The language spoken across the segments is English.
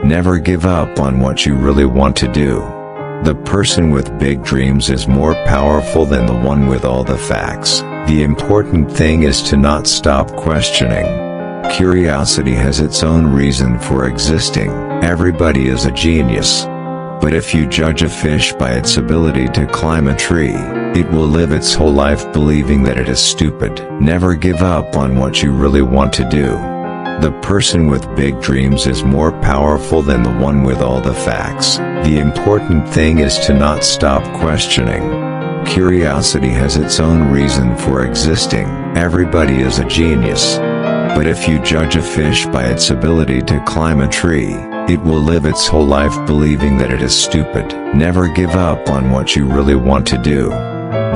Never give up on what you really want to do. The person with big dreams is more powerful than the one with all the facts. The important thing is to not stop questioning. Curiosity has its own reason for existing. Everybody is a genius. But if you judge a fish by its ability to climb a tree, it will live its whole life believing that it is stupid. Never give up on what you really want to do. The person with big dreams is more powerful than the one with all the facts. The important thing is to not stop questioning. Curiosity has its own reason for existing. Everybody is a genius. But if you judge a fish by its ability to climb a tree, it will live its whole life believing that it is stupid. Never give up on what you really want to do.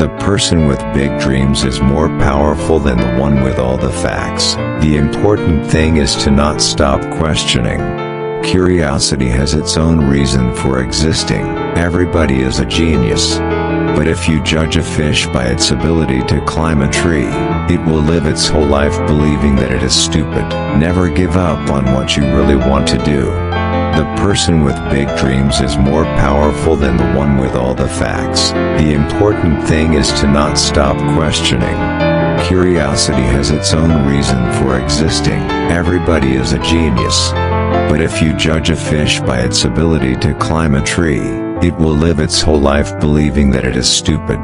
The person with big dreams is more powerful than the one with all the facts. The important thing is to not stop questioning. Curiosity has its own reason for existing. Everybody is a genius. But if you judge a fish by its ability to climb a tree, it will live its whole life believing that it is stupid. Never give up on what you really want to do. The person with big dreams is more powerful than the one with all the facts. The important thing is to not stop questioning. Curiosity has its own reason for existing. Everybody is a genius. But if you judge a fish by its ability to climb a tree, it will live its whole life believing that it is stupid.